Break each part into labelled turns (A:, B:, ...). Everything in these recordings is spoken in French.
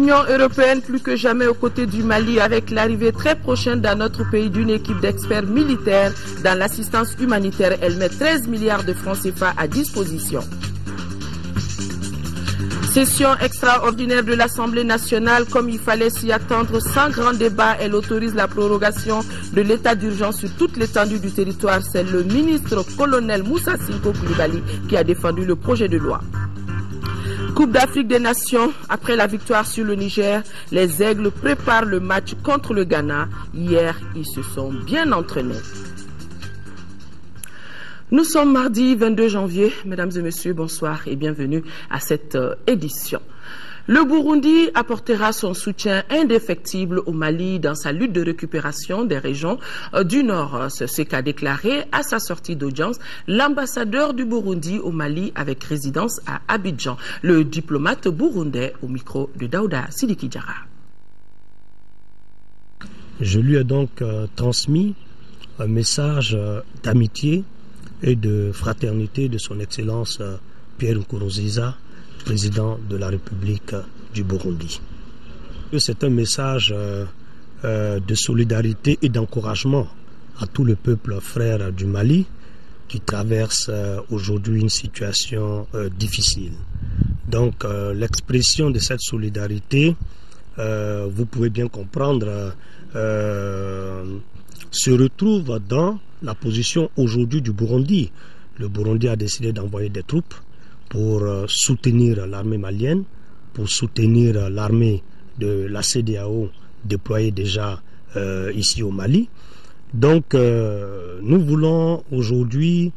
A: L'Union européenne plus que jamais aux côtés du Mali avec l'arrivée très prochaine dans notre pays d'une équipe d'experts militaires dans l'assistance humanitaire. Elle met 13 milliards de francs CFA à disposition. Session extraordinaire de l'Assemblée nationale, comme il fallait s'y attendre, sans grand débat, elle autorise la prorogation de l'état d'urgence sur toute l'étendue du territoire. C'est le ministre colonel Moussa Sinko Koulibaly qui a défendu le projet de loi. Coupe d'Afrique des Nations, après la victoire sur le Niger, les Aigles préparent le match contre le Ghana. Hier, ils se sont bien entraînés. Nous sommes mardi 22 janvier. Mesdames et messieurs, bonsoir et bienvenue à cette édition. Le Burundi apportera son soutien indéfectible au Mali dans sa lutte de récupération des régions du Nord. C'est ce qu'a déclaré à sa sortie d'audience l'ambassadeur du Burundi au Mali avec résidence à Abidjan, le diplomate burundais au micro de Daouda Sidiki Diarra.
B: Je lui ai donc transmis un message d'amitié et de fraternité de son Excellence Pierre Nkurunziza, président de la République du Burundi. C'est un message de solidarité et d'encouragement à tout le peuple frère du Mali qui traverse aujourd'hui une situation difficile. Donc l'expression de cette solidarité, vous pouvez bien comprendre, se retrouve dans la position aujourd'hui du Burundi. Le Burundi a décidé d'envoyer des troupes pour soutenir l'armée malienne, pour soutenir l'armée de la CEDEAO déployée déjà ici au Mali. Donc nous voulons aujourd'hui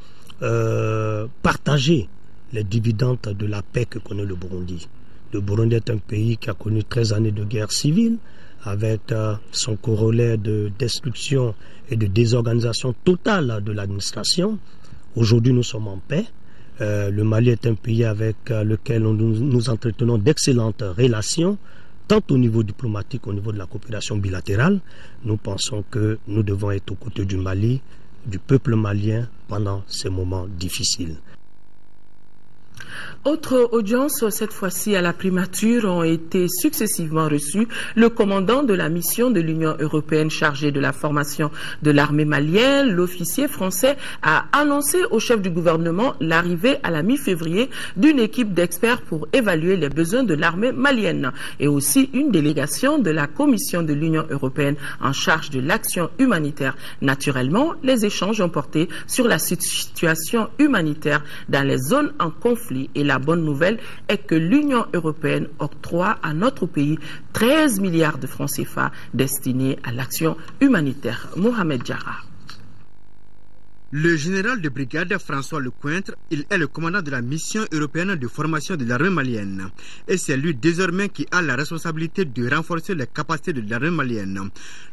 B: partager les dividendes de la paix que connaît le Burundi. Le Burundi est un pays qui a connu 13 années de guerre civile, avec son corollaire de destruction et de désorganisation totale de l'administration. Aujourd'hui, nous sommes en paix. Le Mali est un pays avec lequel nous entretenons d'excellentes relations, tant au niveau diplomatique qu'au niveau de la coopération bilatérale. Nous pensons que nous devons être aux côtés du Mali, du peuple malien, pendant ces moments difficiles.
A: Autre audience, cette fois-ci à la primature, ont été successivement reçus le commandant de la mission de l'Union européenne chargé de la formation de l'armée malienne. L'officier français a annoncé au chef du gouvernement l'arrivée à la mi-février d'une équipe d'experts pour évaluer les besoins de l'armée malienne et aussi une délégation de la Commission de l'Union européenne en charge de l'action humanitaire. Naturellement, les échanges ont porté sur la situation humanitaire dans les zones en conflit. Et la bonne nouvelle est que l'Union européenne octroie à notre pays 13 milliards de francs CFA destinés à l'action humanitaire. Mohamed Diarra.
C: Le général de brigade François Lecointre, il est le commandant de la mission européenne de formation de l'armée malienne. Et c'est lui désormais qui a la responsabilité de renforcer les capacités de l'armée malienne.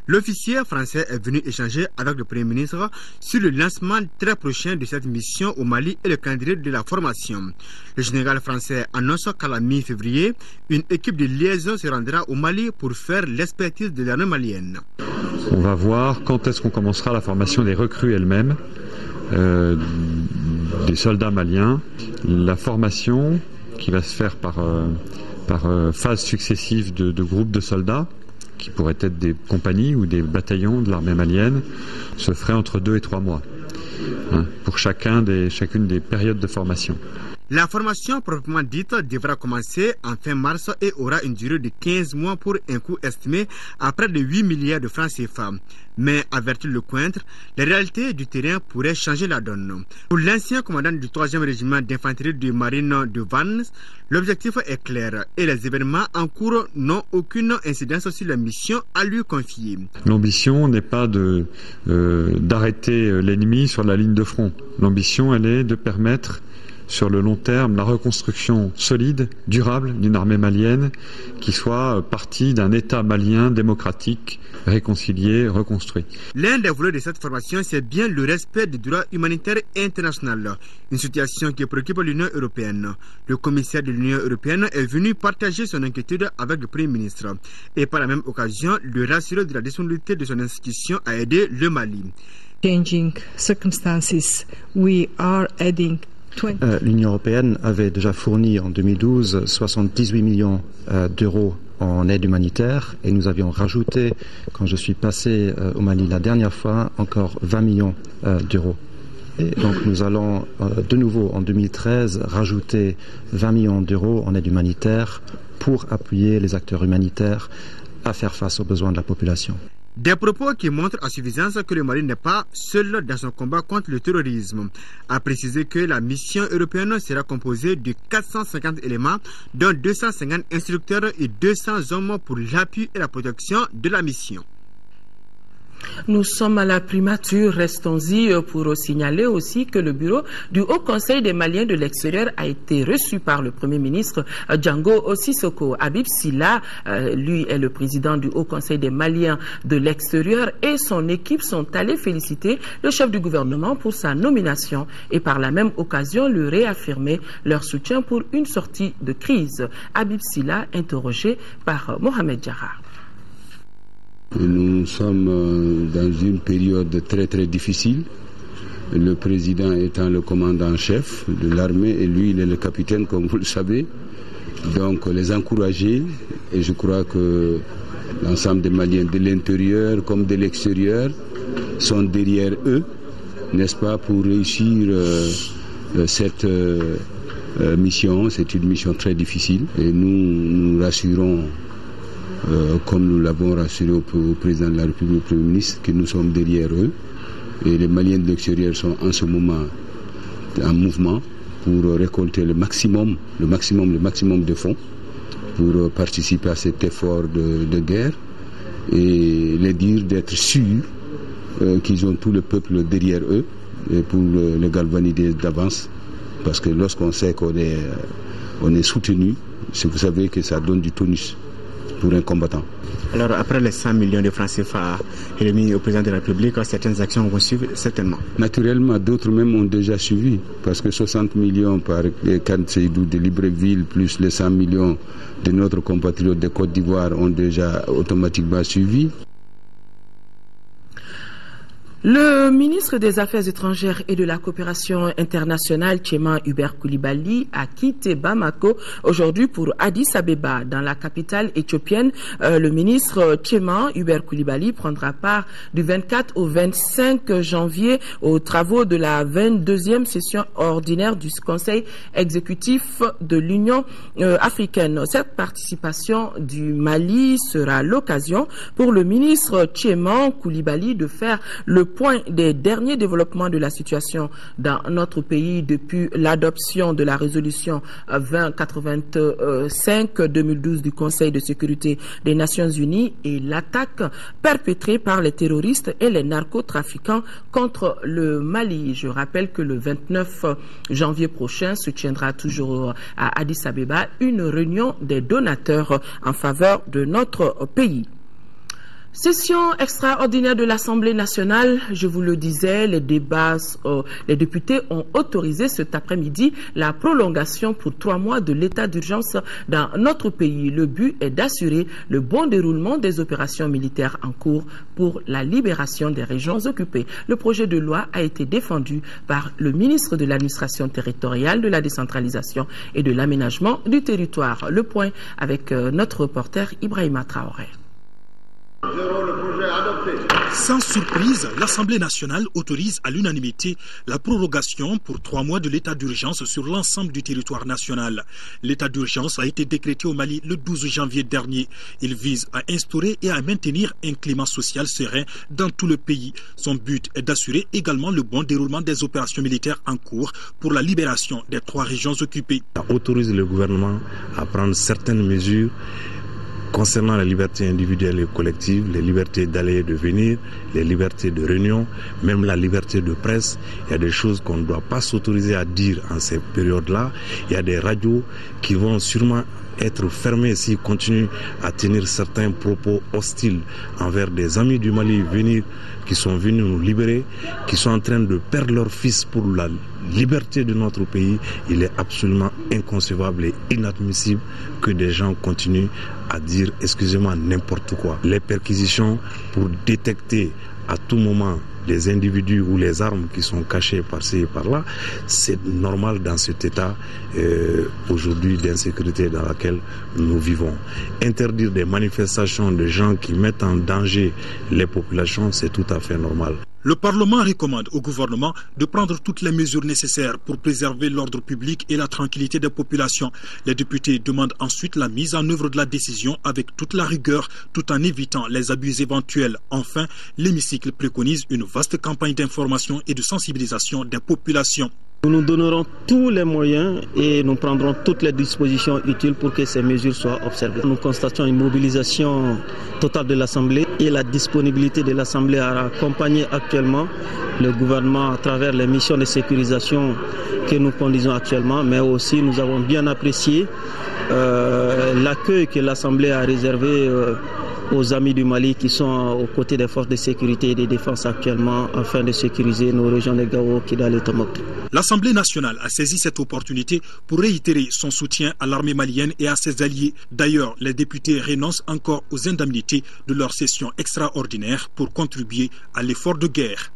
C: L'officier français est venu échanger avec le Premier ministre sur le lancement très prochain de cette mission au Mali et le calendrier de la formation. Le général français annonce qu'à la mi-février, une équipe de liaison se rendra au Mali pour faire l'expertise de l'armée malienne.
D: On va voir quand est-ce qu'on commencera la formation des recrues elles-mêmes. Des soldats maliens, la formation qui va se faire par phases successives de groupes de soldats, qui pourraient être des compagnies ou des bataillons de l'armée malienne, se ferait entre 2 et 3 mois, pour chacune des périodes de formation.
C: La formation proprement dite devra commencer en fin mars et aura une durée de 15 mois pour un coût estimé à près de 8 milliards de francs CFA. Mais, avertit Lecointre, les réalités du terrain pourraient changer la donne. Pour l'ancien commandant du 3e régiment d'infanterie de marine de Vannes, l'objectif est clair et les événements en cours n'ont aucune incidence sur la mission à lui confier.
D: L'ambition n'est pas d'arrêter l'ennemi sur la ligne de front. L'ambition, elle est de permettre sur le long terme la reconstruction solide, durable d'une armée malienne qui soit partie d'un État malien démocratique, réconcilié, reconstruit.
C: L'un des volets de cette formation, c'est bien le respect des droits humanitaires internationaux, une situation qui préoccupe l'Union européenne. Le commissaire de l'Union européenne est venu partager son inquiétude avec le Premier ministre et par la même occasion le rassurer de la disponibilité de son institution à aider le Mali.
E: Changing circumstances, we are adding
F: L'Union européenne avait déjà fourni en 2012 78 millions d'euros en aide humanitaire et nous avions rajouté, quand je suis passé au Mali la dernière fois, encore 20 millions d'euros. Et donc nous allons de nouveau en 2013 rajouter 20 millions d'euros en aide humanitaire pour appuyer les acteurs humanitaires à faire face aux besoins de la population.
C: Des propos qui montrent à suffisance que le Mali n'est pas seul dans son combat contre le terrorisme. A précisé que la mission européenne sera composée de 450 éléments, dont 250 instructeurs et 200 hommes pour l'appui et la protection de la mission.
A: Nous sommes à la primature, restons-y pour signaler aussi que le bureau du Haut Conseil des Maliens de l'extérieur a été reçu par le Premier ministre Django Sissoko. Habib Silla, lui est le président du Haut Conseil des Maliens de l'extérieur et son équipe sont allés féliciter le chef du gouvernement pour sa nomination et par la même occasion lui réaffirmer leur soutien pour une sortie de crise. Habib Silla, interrogé par Mohamed Diarra.
G: Nous sommes dans une période très très difficile. Le président étant le commandant-chef de l'armée et lui il est le capitaine comme vous le savez. Donc les encourager et je crois que l'ensemble des Maliens de l'intérieur comme de l'extérieur sont derrière eux, n'est-ce pas, pour réussir cette mission. C'est une mission très difficile et nous rassurons comme nous l'avons rassuré au président de la République, au Premier ministre, que nous sommes derrière eux. Et les Maliens de l'extérieur sont en ce moment en mouvement pour récolter le maximum de fonds pour participer à cet effort de guerre et les dire d'être sûrs qu'ils ont tout le peuple derrière eux et pour le galvaniser d'avance. Parce que lorsqu'on sait qu'on est soutenu, vous savez que ça donne du tonus pour un combattant.
C: Alors après les 100 millions de francs CFA remis au président de la République, certaines actions vont suivre certainement.
G: Naturellement, d'autres même ont déjà suivi, parce que 60 millions par Kane Seydou de Libreville, plus les 100 millions de notre compatriote de Côte d'Ivoire ont déjà automatiquement suivi.
A: Le ministre des Affaires étrangères et de la coopération internationale, Tchéma Hubert Coulibaly, a quitté Bamako aujourd'hui pour Addis Abeba, dans la capitale éthiopienne. Le ministre Tchéma Hubert Coulibaly prendra part du 24 au 25 janvier aux travaux de la 22e session ordinaire du Conseil exécutif de l'Union africaine. Cette participation du Mali sera l'occasion pour le ministre Tchéma Coulibaly de faire le point des derniers développements de la situation dans notre pays depuis l'adoption de la résolution 2085-2012 du Conseil de sécurité des Nations Unies et l'attaque perpétrée par les terroristes et les narcotrafiquants contre le Mali. Je rappelle que le 29 janvier prochain se tiendra toujours à Addis Abeba une réunion des donateurs en faveur de notre pays. Session extraordinaire de l'Assemblée nationale, je vous le disais, les députés ont autorisé cet après-midi la prolongation pour 3 mois de l'état d'urgence dans notre pays. Le but est d'assurer le bon déroulement des opérations militaires en cours pour la libération des régions occupées. Le projet de loi a été défendu par le ministre de l'Administration territoriale, de la décentralisation et de l'aménagement du territoire. Le point avec notre reporter Ibrahima Traoré.
H: Sans surprise, l'Assemblée nationale autorise à l'unanimité la prorogation pour 3 mois de l'état d'urgence sur l'ensemble du territoire national. L'état d'urgence a été décrété au Mali le 12 janvier dernier. Il vise à instaurer et à maintenir un climat social serein dans tout le pays. Son but est d'assurer également le bon déroulement des opérations militaires en cours pour la libération des 3 régions occupées.
I: Ça autorise le gouvernement à prendre certaines mesures concernant les libertés individuelles et collectives, les libertés d'aller et de venir, les libertés de réunion, même la liberté de presse. Il y a des choses qu'on ne doit pas s'autoriser à dire en ces périodes-là. Il y a des radios qui vont sûrement être fermées s'ils continuent à tenir certains propos hostiles envers des amis du Mali qui sont venus nous libérer, qui sont en train de perdre leur fils pour la liberté de notre pays. Il est absolument inconcevable et inadmissible que des gens continuent à dire, excusez-moi, n'importe quoi. Les perquisitions pour détecter à tout moment des individus ou les armes qui sont cachées par-ci et par-là, c'est normal dans cet état aujourd'hui d'insécurité dans lequel nous vivons. Interdire des manifestations de gens qui mettent en danger les populations, c'est tout à fait normal.
H: Le Parlement recommande au gouvernement de prendre toutes les mesures nécessaires pour préserver l'ordre public et la tranquillité des populations. Les députés demandent ensuite la mise en œuvre de la décision avec toute la rigueur, tout en évitant les abus éventuels. Enfin, l'hémicycle préconise une vaste campagne d'information et de sensibilisation des populations.
J: Nous nous donnerons tous les moyens et nous prendrons toutes les dispositions utiles pour que ces mesures soient observées. Nous constatons une mobilisation totale de l'Assemblée et la disponibilité de l'Assemblée à accompagner actuellement le gouvernement à travers les missions de sécurisation que nous conduisons actuellement, mais aussi nous avons bien apprécié l'accueil que l'Assemblée a réservé aux amis du Mali qui sont aux côtés des forces de sécurité et de défense actuellement afin de sécuriser nos régions de Gao, Kidal et Tombouctou.
H: L'Assemblée nationale a saisi cette opportunité pour réitérer son soutien à l'armée malienne et à ses alliés. D'ailleurs, les députés renoncent encore aux indemnités de leur session extraordinaire pour contribuer à l'effort de guerre.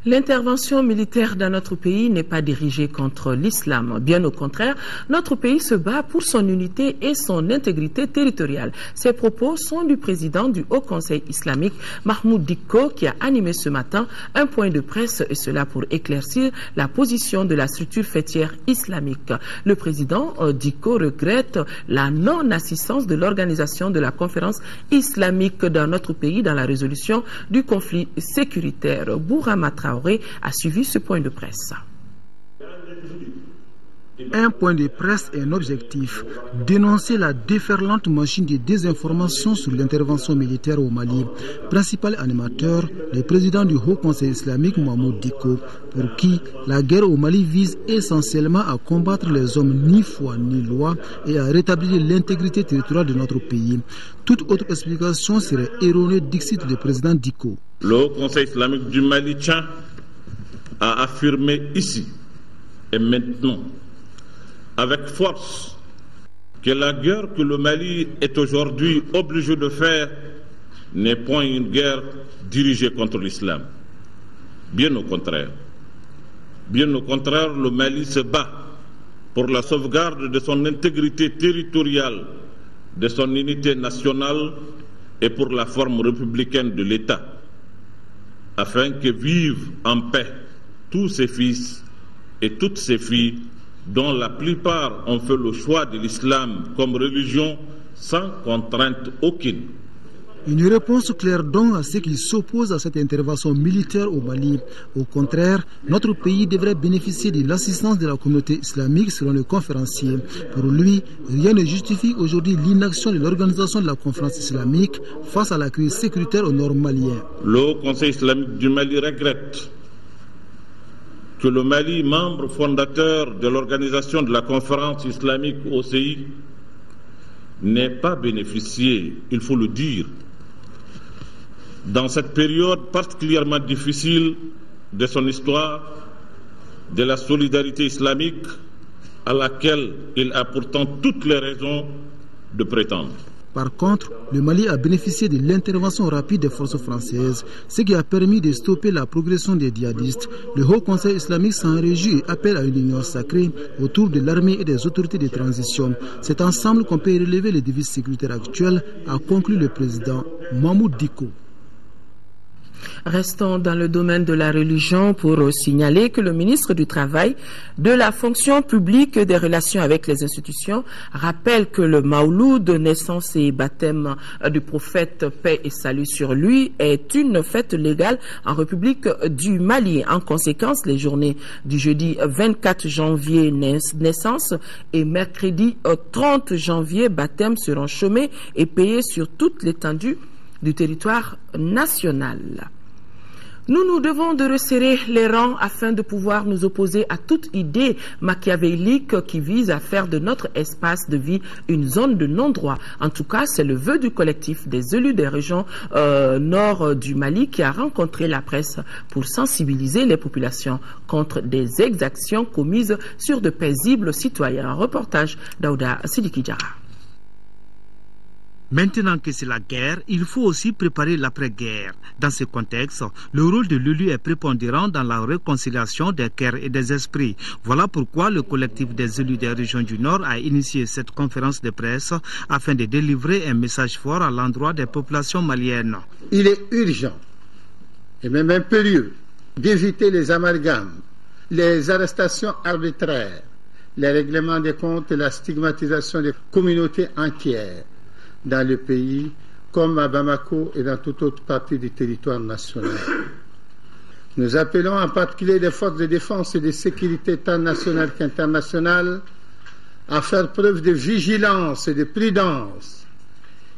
A: L'intervention militaire dans notre pays n'est pas dirigée contre l'islam. Bien au contraire, notre pays se bat pour son unité et son intégrité territoriale. Ces propos sont du président du Haut Conseil islamique, Mahmoud Dicko, qui a animé ce matin un point de presse, et cela pour éclaircir la position de la structure fêtière islamique. Le président Dicko regrette la non-assistance de l'organisation de la conférence islamique dans notre pays dans la résolution du conflit sécuritaire. Bourama Traoré a suivi ce point de presse.
K: Un point de presse et un objectif, dénoncer la déferlante machine de désinformation sur l'intervention militaire au Mali. Principal animateur, le président du Haut Conseil islamique, Mahmoud Dicko, pour qui la guerre au Mali vise essentiellement à combattre les hommes ni foi ni loi et à rétablir l'intégrité territoriale de notre pays. Toute autre explication serait erronée, dixit le président Dicko.
L: Le Haut Conseil islamique du Mali tient à affirmer ici et maintenant avec force que la guerre que le Mali est aujourd'hui obligé de faire n'est point une guerre dirigée contre l'islam. Bien au contraire. Bien au contraire, le Mali se bat pour la sauvegarde de son intégrité territoriale, de son unité nationale et pour la forme républicaine de l'État, afin que vivent en paix tous ses fils et toutes ses filles, dont la plupart ont fait le choix de l'islam comme religion sans contrainte aucune.
K: Une réponse claire donc à ceux qui s'opposent à cette intervention militaire au Mali. Au contraire, notre pays devrait bénéficier de l'assistance de la communauté islamique selon le conférencier. Pour lui, rien ne justifie aujourd'hui l'inaction de l'organisation de la conférence islamique face à la crise sécuritaire au nord malien.
L: Le Haut Conseil islamique du Mali regrette que le Mali, membre fondateur de l'organisation de la conférence islamique OCI, n'ait pas bénéficié, il faut le dire, dans cette période particulièrement difficile de son histoire, de la solidarité islamique à laquelle il a pourtant toutes les raisons de prétendre.
K: Par contre, le Mali a bénéficié de l'intervention rapide des forces françaises, ce qui a permis de stopper la progression des djihadistes. Le Haut Conseil islamique s'en réjouit et appelle à une union sacrée autour de l'armée et des autorités de transition. C'est ensemble qu'on peut relever les défis sécuritaires actuels, a conclu le président Mahmoud Dicko.
A: Restons dans le domaine de la religion pour signaler que le ministre du Travail, de la fonction publique et des relations avec les institutions rappelle que le Maouloud, naissance et baptême du prophète, paix et salut sur lui, est une fête légale en République du Mali. En conséquence, les journées du jeudi 24 janvier naissance et mercredi 30 janvier baptême seront chômés et payés sur toute l'étendue du territoire national. Nous devons de resserrer les rangs afin de pouvoir nous opposer à toute idée machiavélique qui vise à faire de notre espace de vie une zone de non-droit. En tout cas, c'est le vœu du collectif des élus des régions nord du Mali qui a rencontré la presse pour sensibiliser les populations contre des exactions commises sur de paisibles citoyens. Un reportage d'Aouda Sidiki Diarra.
C: Maintenant que c'est la guerre, il faut aussi préparer l'après-guerre. Dans ce contexte, le rôle de l'élu est prépondérant dans la réconciliation des cœurs et des esprits. Voilà pourquoi le collectif des élus des régions du Nord a initié cette conférence de presse afin de délivrer un message fort à l'endroit des populations maliennes.
M: Il est urgent et même impérieux d'éviter les amalgames, les arrestations arbitraires, les règlements des comptes et la stigmatisation des communautés entières dans le pays, comme à Bamako et dans toute autre partie du territoire national. Nous appelons en particulier les forces de défense et de sécurité tant nationales qu'internationales à faire preuve de vigilance et de prudence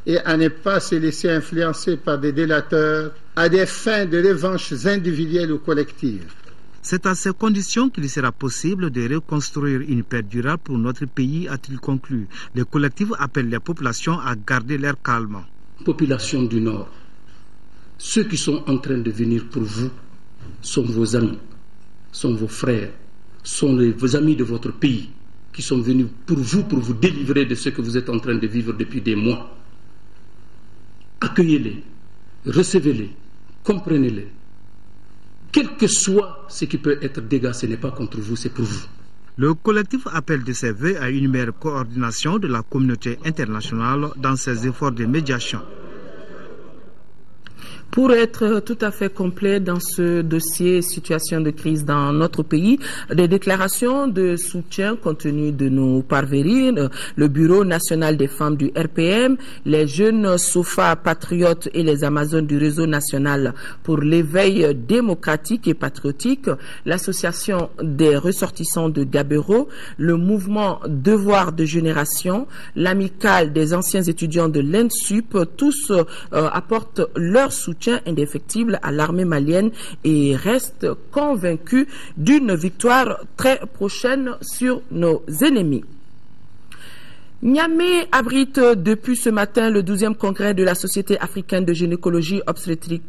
M: et à ne pas se laisser influencer par des délateurs à des fins de revanches individuelles ou collectives.
C: C'est à ces conditions qu'il sera possible de reconstruire une paix durable pour notre pays, a-t-il conclu. Le collectif appelle les populations à garder leur calme.
N: Population du Nord, ceux qui sont en train de venir pour vous sont vos amis, sont vos frères, sont vos amis de votre pays qui sont venus pour vous délivrer de ce que vous êtes en train de vivre depuis des mois. Accueillez-les, recevez-les, comprenez-les. Quel que soit ce qui peut être dégâts, ce n'est pas contre vous, c'est pour vous.
C: Le collectif appelle de ses vœux à une meilleure coordination de la communauté internationale dans ses efforts de médiation.
A: Pour être tout à fait complet dans ce dossier situation de crise dans notre pays, des déclarations de soutien continuent de nous parvenir. Le Bureau national des femmes du RPM, les jeunes Sofa patriotes et les Amazones du réseau national pour l'éveil démocratique et patriotique, l'association des ressortissants de Gabero, le mouvement Devoir de génération, l'amicale des anciens étudiants de l'ENSUP, tous apportent leur soutien indéfectible à l'armée malienne et reste convaincu d'une victoire très prochaine sur nos ennemis. Niamey abrite depuis ce matin le 12e congrès de la Société africaine de gynécologie obstétrique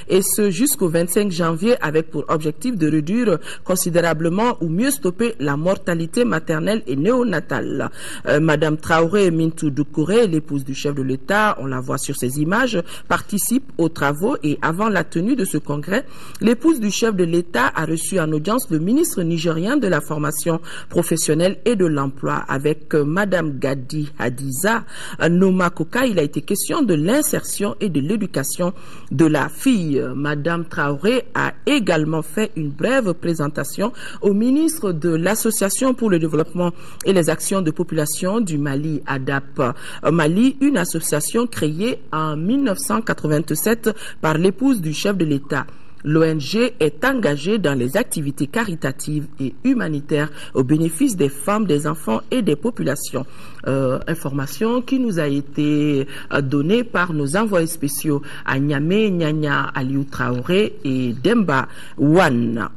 A: et ce jusqu'au 25 janvier avec pour objectif de réduire considérablement ou mieux stopper la mortalité maternelle et néonatale. Madame Traoré Mintou Doucouré, l'épouse du chef de l'État, on la voit sur ces images, participe aux travaux et avant la tenue de ce congrès, l'épouse du chef de l'État a reçu en audience le ministre nigérien de la formation professionnelle et de l'emploi avec Madame Gadi Hadiza Noma Koka. Il a été question de l'insertion et de l'éducation de la fille. Madame Traoré a également fait une brève présentation au ministre de l'Association pour le développement et les actions de population du Mali, ADAP Mali, une association créée en 1987 par l'épouse du chef de l'État. L'ONG est engagée dans les activités caritatives et humanitaires au bénéfice des femmes, des enfants et des populations. Information qui nous a été donnée par nos envoyés spéciaux à Niamey, Nyanya Aliou Traoré et Demba Wan.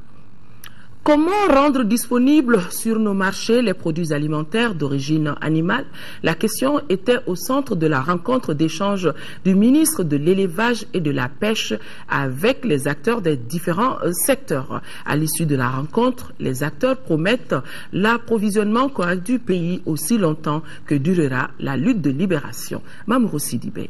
A: Comment rendre disponibles sur nos marchés les produits alimentaires d'origine animale? La question était au centre de la rencontre d'échange du ministre de l'Élevage et de la Pêche avec les acteurs des différents secteurs. À l'issue de la rencontre, les acteurs promettent l'approvisionnement correct du pays aussi longtemps que durera la lutte de libération. Mamourou Sidibé.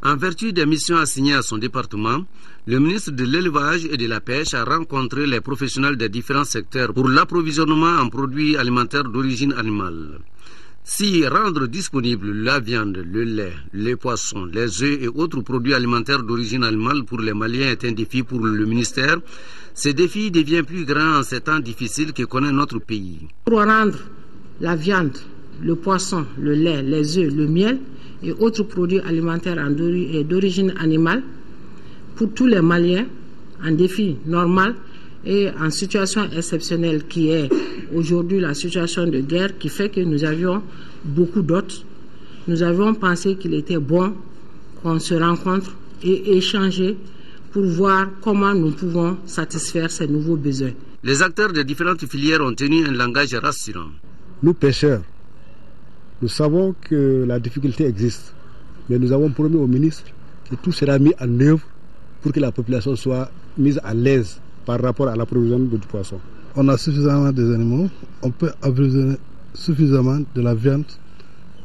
O: En vertu des missions assignées à son département, le ministre de l'Élevage et de la Pêche a rencontré les professionnels des différents secteurs pour l'approvisionnement en produits alimentaires d'origine animale. Si rendre disponible la viande, le lait, les poissons, les œufs et autres produits alimentaires d'origine animale pour les Maliens est un défi pour le ministère, ce défi devient plus grand en ces temps difficiles que connaît notre pays.
P: Pour rendre la viande, le poisson, le lait, les œufs, le miel et autres produits alimentaires d'origine animale pour tous les Maliens en défi normal et en situation exceptionnelle qui est aujourd'hui la situation de guerre qui fait que nous avions beaucoup d'autres. Nous avions pensé qu'il était bon qu'on se rencontre et échanger pour voir comment nous pouvons satisfaire ces nouveaux besoins.
O: Les acteurs des différentes filières ont tenu un langage rassurant.
Q: Nous pêcheurs, nous savons que la difficulté existe, mais nous avons promis au ministre que tout sera mis en œuvre pour que la population soit mise à l'aise par rapport à l'approvisionnement du poisson.
R: On a suffisamment des animaux, on peut approvisionner suffisamment de la viande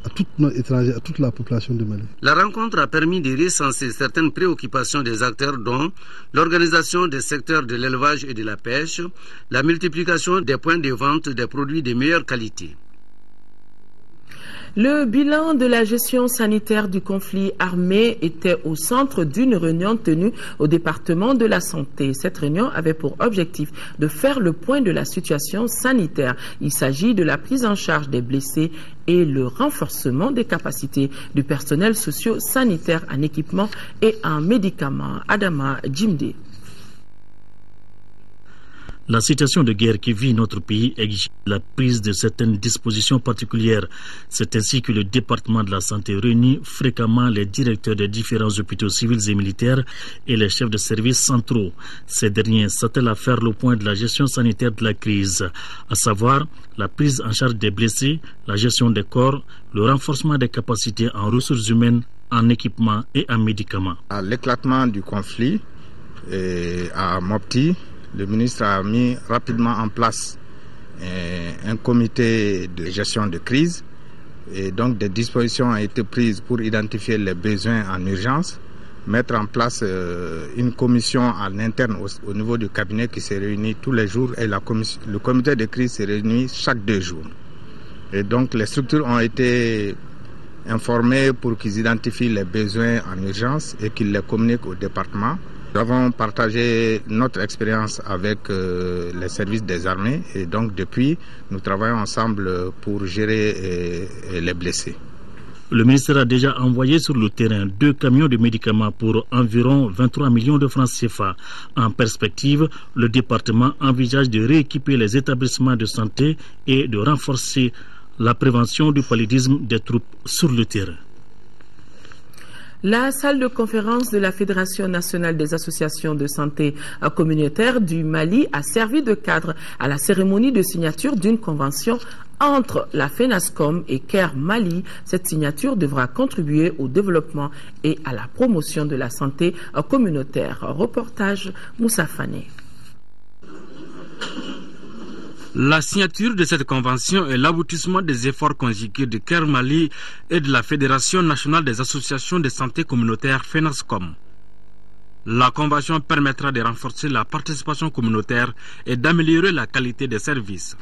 Q: à tous nos étrangers, à toute la population du Mali.
O: La rencontre a permis de recenser certaines préoccupations des acteurs dont l'organisation des secteurs de l'élevage et de la pêche, la multiplication des points de vente des produits de meilleure qualité.
A: Le bilan de la gestion sanitaire du conflit armé était au centre d'une réunion tenue au département de la santé. Cette réunion avait pour objectif de faire le point de la situation sanitaire. Il s'agit de la prise en charge des blessés et le renforcement des capacités du personnel socio-sanitaire en équipement et en médicaments. Adama Djimde.
R: La situation de guerre qui vit notre pays exige la prise de certaines dispositions particulières. C'est ainsi que le département de la santé réunit fréquemment les directeurs des différents hôpitaux civils et militaires et les chefs de services centraux. Ces derniers s'attellent à faire le point de la gestion sanitaire de la crise, à savoir la prise en charge des blessés, la gestion des corps, le renforcement des capacités en ressources humaines, en équipement et en médicaments.
S: À l'éclatement du conflit à Mopti, le ministre a mis rapidement en place un comité de gestion de crise et donc des dispositions ont été prises pour identifier les besoins en urgence, mettre en place une commission en interne au niveau du cabinet qui se réunit tous les jours et le comité de crise se réunit chaque 2 jours. Et donc les structures ont été informées pour qu'ils identifient les besoins en urgence et qu'ils les communiquent au département. Nous avons partagé notre expérience avec les services des armées et donc depuis, nous travaillons ensemble pour gérer les blessés.
R: Le ministère a déjà envoyé sur le terrain 2 camions de médicaments pour environ 23 millions de francs CFA. En perspective, le département envisage de rééquiper les établissements de santé et de renforcer la prévention du paludisme des troupes sur le terrain.
A: La salle de conférence de la Fédération nationale des associations de santé communautaire du Mali a servi de cadre à la cérémonie de signature d'une convention entre la FENASCOM et CARE Mali. Cette signature devra contribuer au développement et à la promotion de la santé communautaire. Reportage Moussa Fané.
T: La signature de cette convention est l'aboutissement des efforts conjugués de CARE Mali et de la Fédération nationale des associations de santé communautaire FENASCOM. La convention permettra de renforcer la participation communautaire et d'améliorer la qualité des services.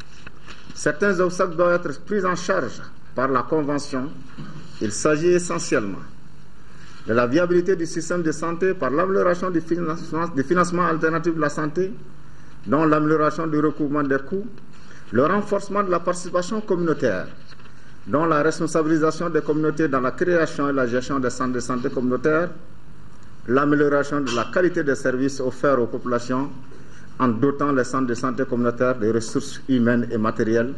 U: Certains obstacles doivent être pris en charge par la convention. Il s'agit essentiellement de la viabilité du système de santé par l'amélioration du financement alternatif de la santé, dont l'amélioration du recouvrement des coûts, le renforcement de la participation communautaire, dont la responsabilisation des communautés dans la création et la gestion des centres de santé communautaires, l'amélioration de la qualité des services offerts aux populations en dotant les centres de santé communautaires de ressources humaines et matérielles.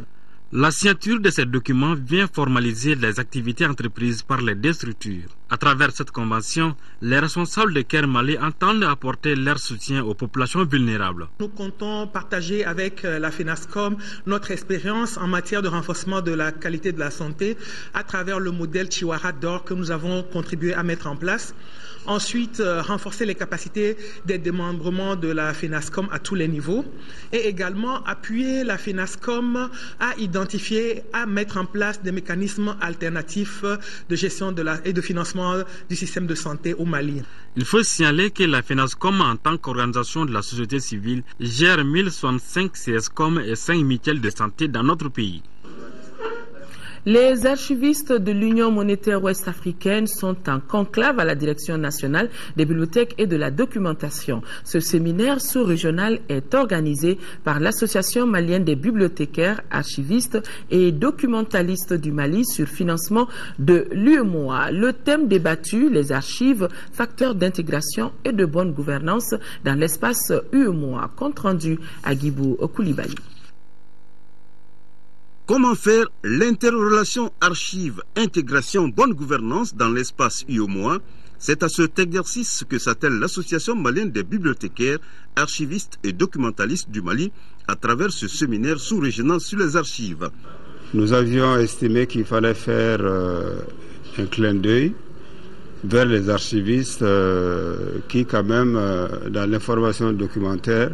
T: La signature de ces documents vient formaliser les activités entreprises par les 2 structures. À travers cette convention, les responsables de CARE Mali entendent apporter leur soutien aux populations vulnérables.
V: Nous comptons partager avec la FENASCOM notre expérience en matière de renforcement de la qualité de la santé à travers le modèle Chihuahua d'or que nous avons contribué à mettre en place. Ensuite, renforcer les capacités des démembrements de la FENASCOM à tous les niveaux et également appuyer la FENASCOM à identifier, à mettre en place des mécanismes alternatifs de gestion et de financement du système de santé au Mali.
T: Il faut signaler que la FENASCOM, en tant qu'organisation de la société civile, gère 1065 CSCOM et 5 mutuelles de santé dans notre pays.
A: Les archivistes de l'Union monétaire ouest-africaine sont en conclave à la Direction nationale des bibliothèques et de la documentation. Ce séminaire sous-régional est organisé par l'Association malienne des bibliothécaires, archivistes et documentalistes du Mali sur financement de l'UEMOA. Le thème débattu, les archives, facteurs d'intégration et de bonne gouvernance dans l'espace UEMOA. Compte rendu à Guibou Koulibaly.
W: Comment faire l'interrelation archives-intégration bonne gouvernance dans l'espace UEMOA? C'est à cet exercice que s'attelle l'Association malienne des bibliothécaires, archivistes et documentalistes du Mali à travers ce séminaire sous-régional sur les archives.
G: Nous avions estimé qu'il fallait faire un clin d'œil vers les archivistes qui quand même dans l'information documentaire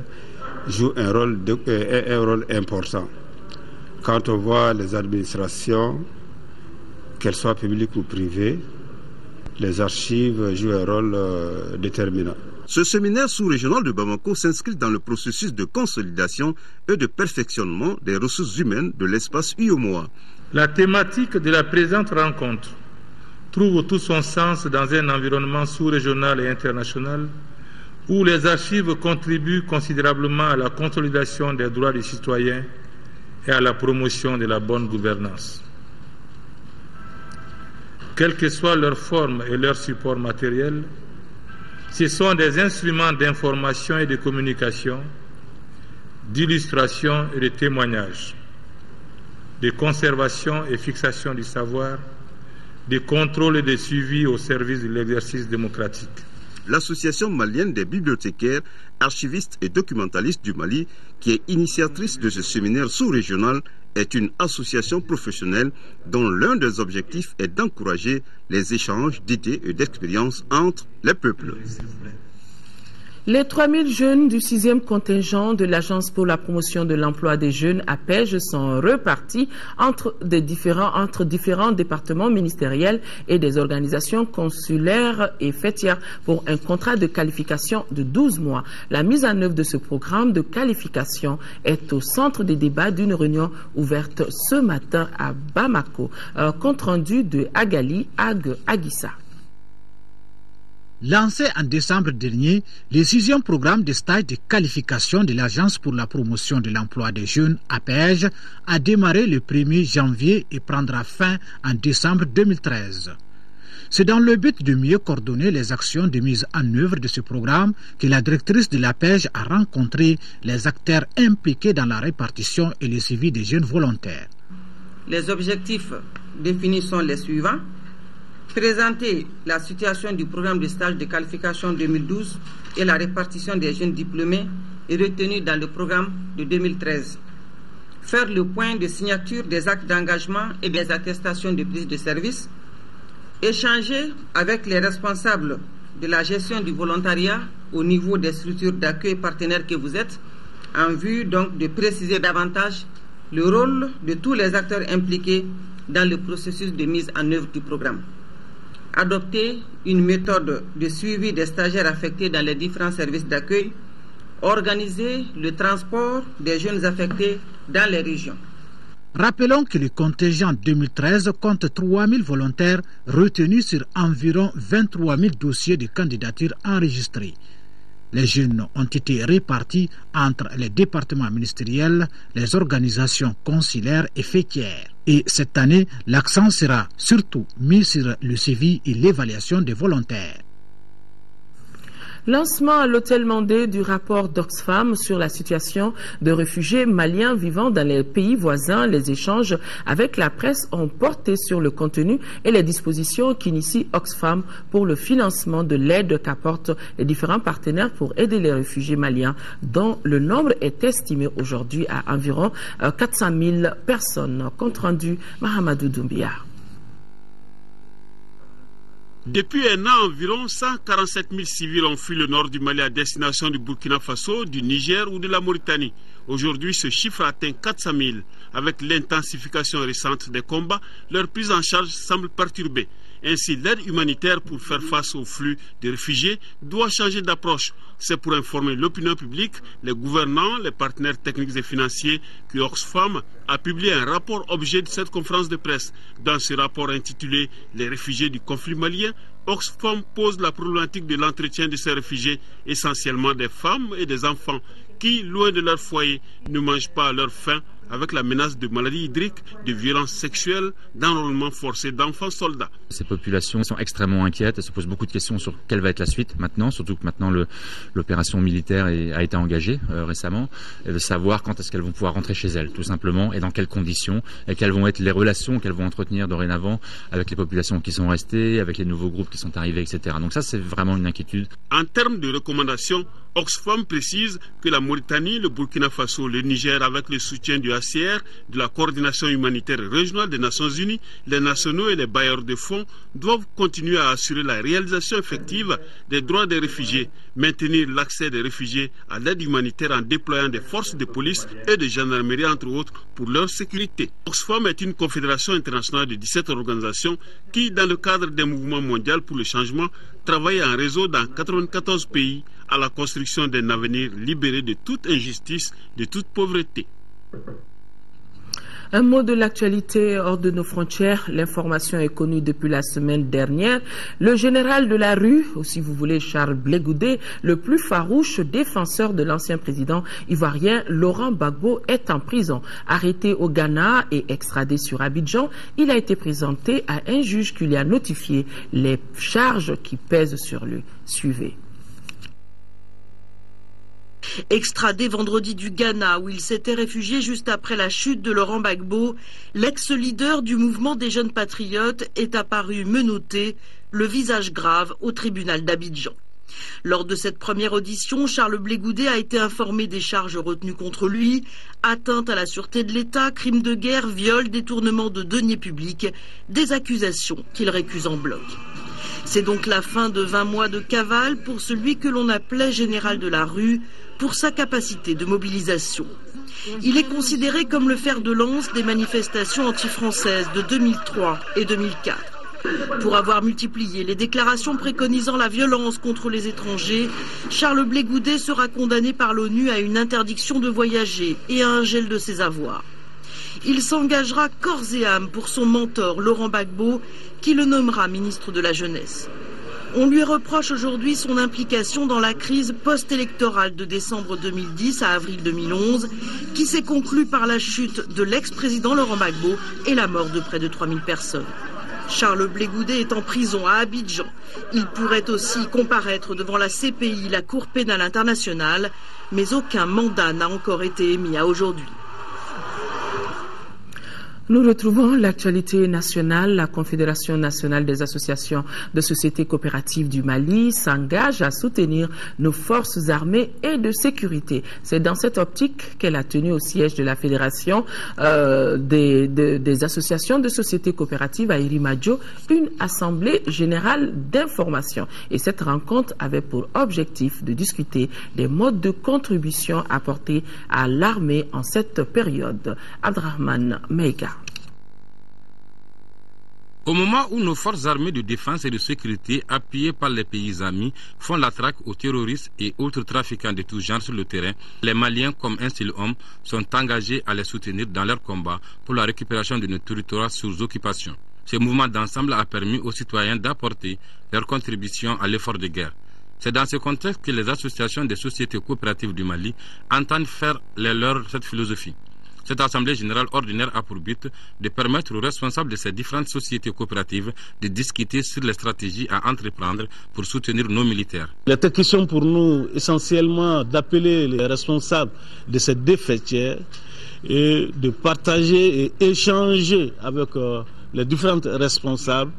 G: jouent un rôle important. Quand on voit les administrations
B: qu'elles soient publiques ou privées, les archives jouent un rôle déterminant.
W: Ce séminaire sous-régional de Bamako s'inscrit dans le processus de consolidation et de perfectionnement des ressources humaines de l'espace UEMOA.
D: La thématique de la présente rencontre trouve tout son sens dans un environnement sous-régional et international où les archives contribuent considérablement à la consolidation des droits des citoyens et à la promotion de la bonne gouvernance. Quelle que soit leur forme et leur support matériel, ce sont des instruments d'information et de communication, d'illustration et de témoignage, de conservation et fixation du savoir, de contrôle et de suivi au service de l'exercice démocratique.
W: L'Association malienne des bibliothécaires, archivistes et documentalistes du Mali, qui est initiatrice de ce séminaire sous-régional, est une association professionnelle dont l'un des objectifs est d'encourager les échanges d'idées et d'expériences entre les peuples.
A: Les 3000 jeunes du 6e contingent de l'Agence pour la promotion de l'emploi des jeunes APEJ sont repartis entre différents départements ministériels et des organisations consulaires et fêtières pour un contrat de qualification de 12 mois. La mise en œuvre de ce programme de qualification est au centre des débats d'une réunion ouverte ce matin à Bamako. Compte rendu de Agali Agissa.
E: Lancé en décembre dernier, le 6e programme de stage de qualification de l'Agence pour la promotion de l'emploi des jeunes, APEJ, a démarré le 1er janvier et prendra fin en décembre 2013. C'est dans le but de mieux coordonner les actions de mise en œuvre de ce programme que la directrice de l'APEJ a rencontré les acteurs impliqués dans la répartition et le suivi des jeunes volontaires.
X: Les objectifs définis sont les suivants. Présenter la situation du programme de stage de qualification 2012 et la répartition des jeunes diplômés et retenus dans le programme de 2013. Faire le point de signature des actes d'engagement et des attestations de prise de service. Échanger avec les responsables de la gestion du volontariat au niveau des structures d'accueil partenaires que vous êtes, en vue donc de préciser davantage le rôle de tous les acteurs impliqués dans le processus de mise en œuvre du programme. Adopter une méthode de suivi des stagiaires affectés dans les différents services d'accueil, organiser le transport des jeunes affectés dans les régions.
E: Rappelons que le contingent 2013 compte 3000 volontaires retenus sur environ 23 000 dossiers de candidature enregistrés. Les jeunes ont été répartis entre les départements ministériels, les organisations consulaires et fêtières. Et cette année, l'accent sera surtout mis sur le suivi et l'évaluation des volontaires.
A: Lancement à l'hôtel Mandé du rapport d'Oxfam sur la situation de réfugiés maliens vivant dans les pays voisins. Les échanges avec la presse ont porté sur le contenu et les dispositions qu'initie Oxfam pour le financement de l'aide qu'apportent les différents partenaires pour aider les réfugiés maliens, dont le nombre est estimé aujourd'hui à environ 400 000 personnes. Compte rendu, Mahamadou Doumbia.
Y: Depuis un an environ, 147 000 civils ont fui le nord du Mali à destination du Burkina Faso, du Niger ou de la Mauritanie. Aujourd'hui, ce chiffre atteint 400 000. Avec l'intensification récente des combats, leur prise en charge semble perturbée. Ainsi, l'aide humanitaire pour faire face au flux de réfugiés doit changer d'approche. C'est pour informer l'opinion publique, les gouvernants, les partenaires techniques et financiers que Oxfam a publié un rapport objet de cette conférence de presse. Dans ce rapport intitulé « Les réfugiés du conflit malien », Oxfam pose la problématique de l'entretien de ces réfugiés, essentiellement des femmes et des enfants, qui, loin de leur foyer, ne mangent pas à leur faim, avec la menace de maladies hydriques, de violences sexuelles, d'enrôlement forcé d'enfants soldats.
Z: Ces populations sont extrêmement inquiètes, elles se posent beaucoup de questions sur quelle va être la suite maintenant, surtout que maintenant l'opération militaire a été engagée récemment, et de savoir quand est-ce qu'elles vont pouvoir rentrer chez elles, tout simplement, et dans quelles conditions, et quelles vont être les relations qu'elles vont entretenir dorénavant avec les populations qui sont restées, avec les nouveaux groupes qui sont arrivés, etc. Donc ça, c'est vraiment une inquiétude.
Y: En termes de recommandations, Oxfam précise que la Mauritanie, le Burkina Faso, le Niger, avec le soutien du UNHCR, de la coordination humanitaire régionale des Nations Unies, les nationaux et les bailleurs de fonds doivent continuer à assurer la réalisation effective des droits des réfugiés, maintenir l'accès des réfugiés à l'aide humanitaire en déployant des forces de police et de gendarmerie, entre autres, pour leur sécurité. Oxfam est une confédération internationale de 17 organisations qui, dans le cadre des mouvements mondiaux pour le changement, travaille en réseau dans 94 pays à la construction d'un avenir libéré de toute injustice, de toute pauvreté.
A: Un mot de l'actualité hors de nos frontières. L'information est connue depuis la semaine dernière. Le général de la rue, ou si vous voulez Charles Blé Goudé, le plus farouche défenseur de l'ancien président ivoirien Laurent Gbagbo, est en prison. Arrêté au Ghana et extradé sur Abidjan, il a été présenté à un juge qui lui a notifié les charges qui pèsent sur lui. Suivez.
F: Extradé vendredi du Ghana, où il s'était réfugié juste après la chute de Laurent Gbagbo, l'ex-leader du mouvement des jeunes patriotes est apparu menotté, le visage grave, au tribunal d'Abidjan. Lors de cette première audition, Charles Blé Goudé a été informé des charges retenues contre lui, atteinte à la sûreté de l'État, crimes de guerre, viol, détournement de deniers publics, des accusations qu'il récuse en bloc. C'est donc la fin de 20 mois de cavale pour celui que l'on appelait général de la rue, pour sa capacité de mobilisation. Il est considéré comme le fer de lance des manifestations anti-françaises de 2003 et 2004. Pour avoir multiplié les déclarations préconisant la violence contre les étrangers, Charles Blé Goudé sera condamné par l'ONU à une interdiction de voyager et à un gel de ses avoirs. Il s'engagera corps et âme pour son mentor Laurent Gbagbo, qui le nommera ministre de la Jeunesse. On lui reproche aujourd'hui son implication dans la crise post-électorale de décembre 2010 à avril 2011, qui s'est conclue par la chute de l'ex-président Laurent Gbagbo et la mort de près de 3000 personnes. Charles Blé Goudé est en prison à Abidjan. Il pourrait aussi comparaître devant la CPI, la Cour pénale internationale, mais aucun mandat n'a encore été émis à aujourd'hui.
A: Nous retrouvons l'actualité nationale. La Confédération nationale des associations de sociétés coopératives du Mali s'engage à soutenir nos forces armées et de sécurité. C'est dans cette optique qu'elle a tenu au siège de la Fédération des associations de sociétés coopératives à Irimadjo une assemblée générale d'information. Et cette rencontre avait pour objectif de discuter des modes de contribution apportés à l'armée en cette période. Abdrahman Meiga.
H: Au moment où nos forces armées de défense et de sécurité, appuyées par les pays amis, font la traque aux terroristes et autres trafiquants de tout genre sur le terrain, les Maliens, comme un seul homme, sont engagés à les soutenir dans leur combat pour la récupération de nos territoires sous occupation. Ce mouvement d'ensemble a permis aux citoyens d'apporter leur contribution à l'effort de guerre. C'est dans ce contexte que les associations des sociétés coopératives du Mali entendent faire les leurs cette philosophie. Cette Assemblée générale ordinaire a pour but de permettre aux responsables de ces différentes sociétés coopératives de discuter sur les stratégies à entreprendre pour soutenir nos militaires.
I: Il était question pour nous essentiellement d'appeler les responsables de ces deux fêtières et de partager et échanger avec les différents responsables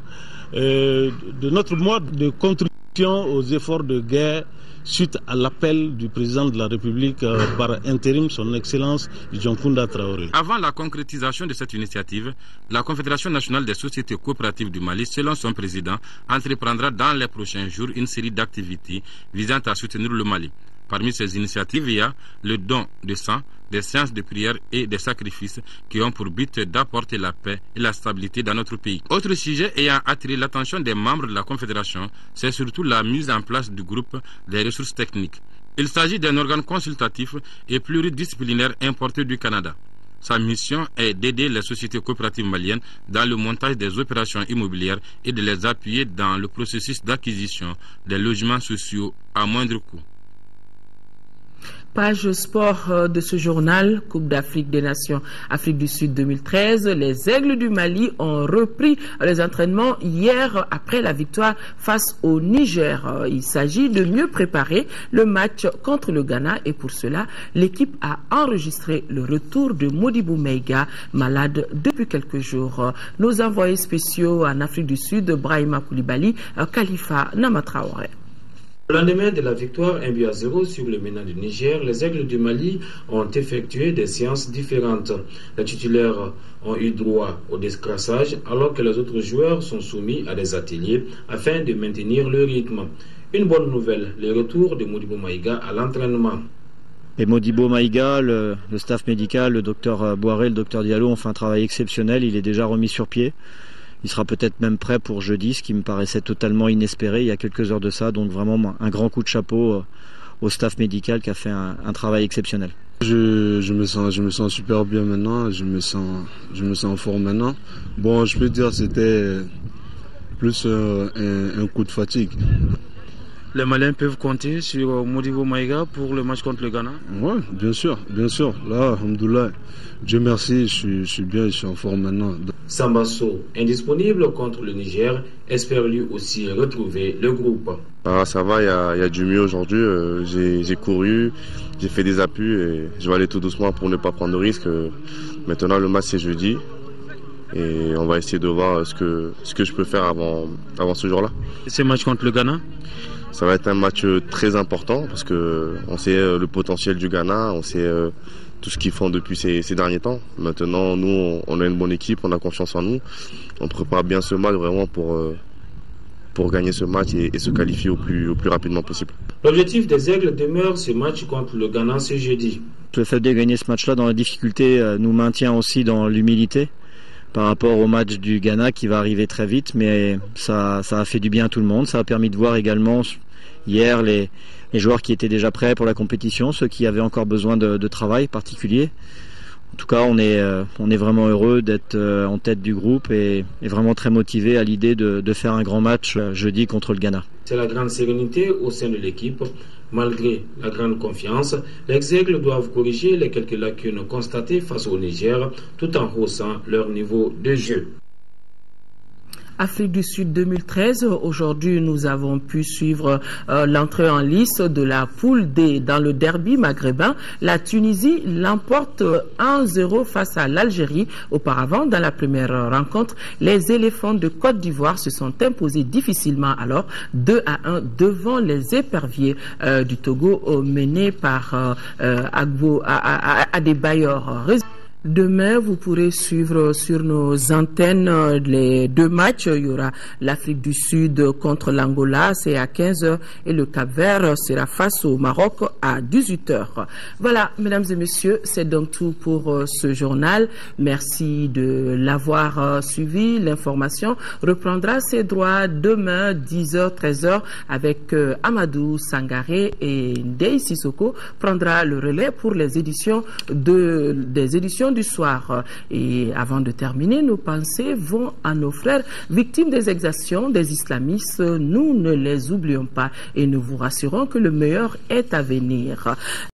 I: de notre mode de contribution aux efforts de guerre suite à l'appel du président de la République par intérim, son Excellence Dioncounda Traoré.
H: Avant la concrétisation de cette initiative, la Confédération nationale des sociétés coopératives du Mali, selon son président, entreprendra dans les prochains jours une série d'activités visant à soutenir le Mali. Parmi ces initiatives, il y a le don de sang, des séances de prière et des sacrifices qui ont pour but d'apporter la paix et la stabilité dans notre pays. Autre sujet ayant attiré l'attention des membres de la Confédération, c'est surtout la mise en place du groupe des ressources techniques. Il s'agit d'un organe consultatif et pluridisciplinaire importé du Canada. Sa mission est d'aider les sociétés coopératives maliennes dans le montage des opérations immobilières et de les appuyer dans le processus d'acquisition des logements sociaux à moindre coût.
A: Page sport de ce journal, Coupe d'Afrique des Nations Afrique du Sud 2013. Les Aigles du Mali ont repris les entraînements hier après la victoire face au Niger. Il s'agit de mieux préparer le match contre le Ghana et pour cela, l'équipe a enregistré le retour de Modibo Meiga, malade depuis quelques jours. Nos envoyés spéciaux en Afrique du Sud, Brahima Koulibaly, Khalifa Namatraoré.
C: Au lendemain de la victoire 1-0 sur le MENA du Niger, les Aigles du Mali ont effectué des séances différentes. Les titulaires ont eu droit au décrassage alors que les autres joueurs sont soumis à des ateliers afin de maintenir le rythme. Une bonne nouvelle, le retour de Modibo Maïga à l'entraînement.
J: Et Modibo Maïga, le staff médical, le docteur Boiré, le docteur Diallo ont fait un travail exceptionnel. Il est déjà remis sur pied. Il sera peut-être même prêt pour jeudi, ce qui me paraissait totalement inespéré il y a quelques heures de ça. Donc vraiment un grand coup de chapeau au staff médical qui a fait un travail exceptionnel.
K: Je me sens super bien maintenant. Je me sens en forme maintenant. Bon, je peux dire que c'était plus un coup de fatigue.
L: Les Maliens peuvent compter sur Modibo Maïga pour le match contre le Ghana?
K: Oui, bien sûr. Là, alhamdoulilah, Dieu merci, je suis bien, je suis en forme maintenant.
C: Sambasso, indisponible contre le Niger, espère lui aussi retrouver le groupe.
M: Ça va, il y a du mieux aujourd'hui. J'ai couru, j'ai fait des appuis et je vais aller tout doucement pour ne pas prendre de risques. Maintenant, le match c'est jeudi et on va essayer de voir ce que je peux faire avant ce jour-là.
L: Et ce match contre le Ghana?
M: Ça va être un match très important parce que on sait le potentiel du Ghana, on sait tout ce qu'ils font depuis ces derniers temps. Maintenant, nous, on a une bonne équipe, on a confiance en nous. On prépare bien ce match vraiment pour gagner ce match et se qualifier au plus rapidement possible.
C: L'objectif des Aigles demeure ce match contre le Ghana ce jeudi.
J: Le fait de gagner ce match-là dans la difficulté nous maintient aussi dans l'humilité par rapport au match du Ghana qui va arriver très vite, mais ça a fait du bien à tout le monde. Ça a permis de voir également hier les joueurs qui étaient déjà prêts pour la compétition, ceux qui avaient encore besoin de travail particulier. En tout cas, on est vraiment heureux d'être en tête du groupe et vraiment très motivé à l'idée de faire un grand match jeudi contre le Ghana.
C: C'est la grande sérénité au sein de l'équipe. Malgré la grande confiance, les Aigles doivent corriger les quelques lacunes constatées face au Niger tout en haussant leur niveau de jeu. Afrique du Sud 2013, aujourd'hui nous avons pu suivre l'entrée en lice de la poule D dans le derby maghrébin. La Tunisie l'emporte 1-0 face à l'Algérie. Auparavant, dans la première rencontre, les éléphants de Côte d'Ivoire se sont imposés difficilement alors 2-1 devant les éperviers du Togo menés par Agbo Adebayor. Demain, vous pourrez suivre sur nos antennes les deux matchs. Il y aura l'Afrique du Sud contre l'Angola, c'est à 15h, et le Cap-Vert sera face au Maroc à 18h. Voilà, mesdames et messieurs, c'est donc tout pour ce journal. Merci de l'avoir suivi. L'information reprendra ses droits demain, 10h, 13h, avec Amadou Sangaré, et Ndei Sissoko prendra le relais pour les éditions des éditions du soir. Et avant de terminer, nos pensées vont à nos frères victimes des exactions des islamistes. Nous ne les oublions pas et nous vous rassurons que le meilleur est à venir.